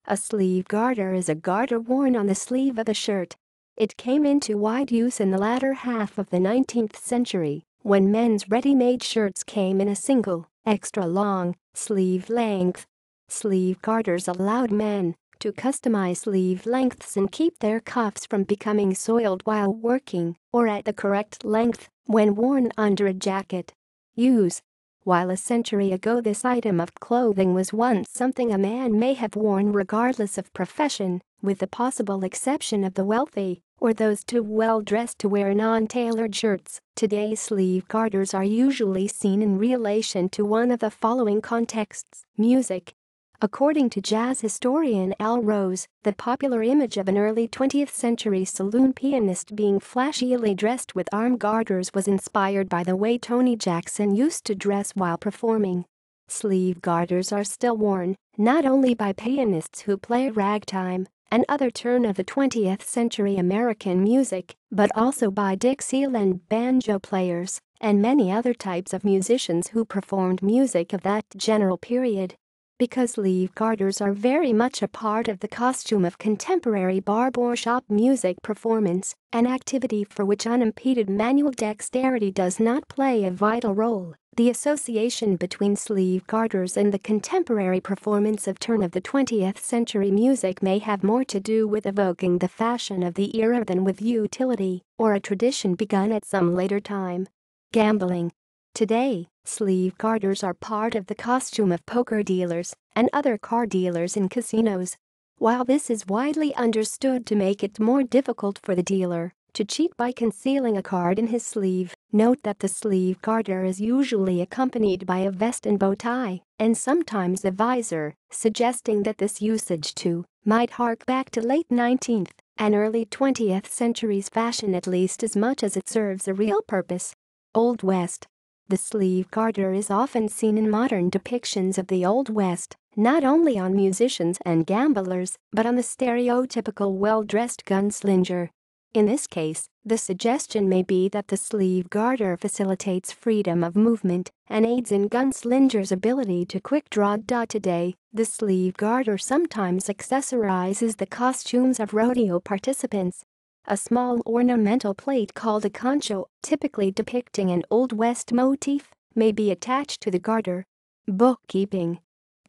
A sleeve garter is a garter worn on the sleeve of a shirt. It came into wide use in the latter half of the 19th century, when men's ready-made shirts came in a single, extra-long, sleeve length. Sleeve garters allowed men to customize sleeve lengths and keep their cuffs from becoming soiled while working, or at the correct length when worn under a jacket. Use. While a century ago this item of clothing was once something a man may have worn regardless of profession, with the possible exception of the wealthy or those too well-dressed to wear non-tailored shirts, today sleeve garters are usually seen in relation to one of the following contexts: music. According to jazz historian Al Rose, the popular image of an early 20th century saloon pianist being flashily dressed with arm garters was inspired by the way Tony Jackson used to dress while performing. Sleeve garters are still worn, not only by pianists who play ragtime and other turn of the 20th century American music, but also by Dixieland banjo players and many other types of musicians who performed music of that general period. Because sleeve garters are very much a part of the costume of contemporary barbershop music performance, an activity for which unimpeded manual dexterity does not play a vital role, the association between sleeve garters and the contemporary performance of turn of the 20th century music may have more to do with evoking the fashion of the era than with utility or a tradition begun at some later time. Gambling. Today, sleeve garters are part of the costume of poker dealers and other card dealers in casinos. While this is widely understood to make it more difficult for the dealer to cheat by concealing a card in his sleeve, note that the sleeve garter is usually accompanied by a vest and bow tie, and sometimes a visor, suggesting that this usage too might hark back to late 19th and early 20th centuries fashion at least as much as it serves a real purpose. Old West. The sleeve garter is often seen in modern depictions of the Old West, not only on musicians and gamblers, but on the stereotypical well-dressed gunslinger. In this case, the suggestion may be that the sleeve garter facilitates freedom of movement and aids in gunslingers' ability to quick draw. Today, the sleeve garter sometimes accessorizes the costumes of rodeo participants. A small ornamental plate called a concho, typically depicting an Old West motif, may be attached to the garter. Bookkeeping.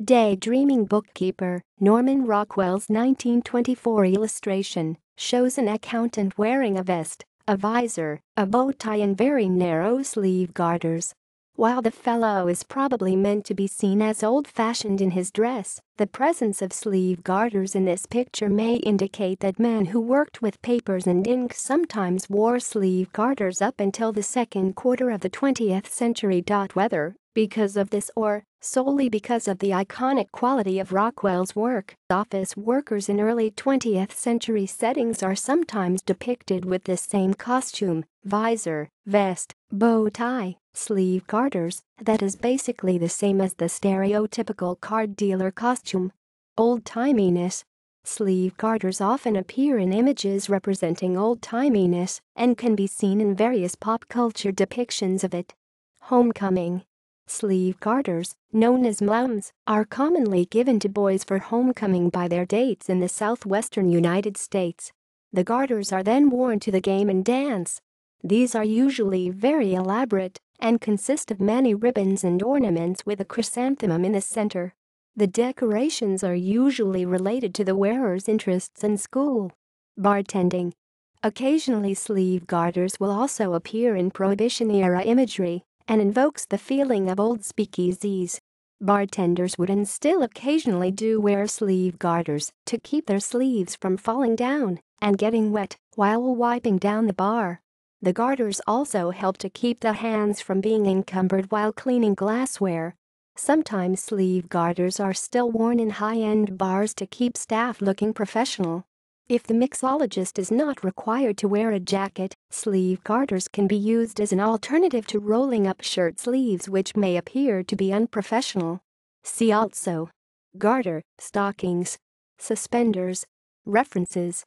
Daydreaming bookkeeper. Norman Rockwell's 1924 illustration shows an accountant wearing a vest, a visor, a bow tie and very narrow sleeve garters. While the fellow is probably meant to be seen as old-fashioned in his dress, the presence of sleeve garters in this picture may indicate that men who worked with papers and ink sometimes wore sleeve garters up until the second quarter of the 20th century. Whether because of this or solely because of the iconic quality of Rockwell's work, office workers in early 20th century settings are sometimes depicted with this same costume, visor, vest, bow tie, sleeve garters, that is basically the same as the stereotypical card dealer costume. Old-timiness. Sleeve garters often appear in images representing old-timiness and can be seen in various pop culture depictions of it. Homecoming. Sleeve garters, known as mlums, are commonly given to boys for homecoming by their dates in the southwestern United States. The garters are then worn to the game and dance. These are usually very elaborate and consist of many ribbons and ornaments with a chrysanthemum in the center. The decorations are usually related to the wearer's interests in school. Bartending. Occasionally sleeve garters will also appear in Prohibition-era imagery and invokes the feeling of old speakeasies. Bartenders would and still occasionally do wear sleeve garters to keep their sleeves from falling down and getting wet while wiping down the bar. The garters also help to keep the hands from being encumbered while cleaning glassware. Sometimes sleeve garters are still worn in high-end bars to keep staff looking professional. If the mixologist is not required to wear a jacket, sleeve garters can be used as an alternative to rolling up shirt sleeves, which may appear to be unprofessional. See also: garter, stockings, suspenders. References.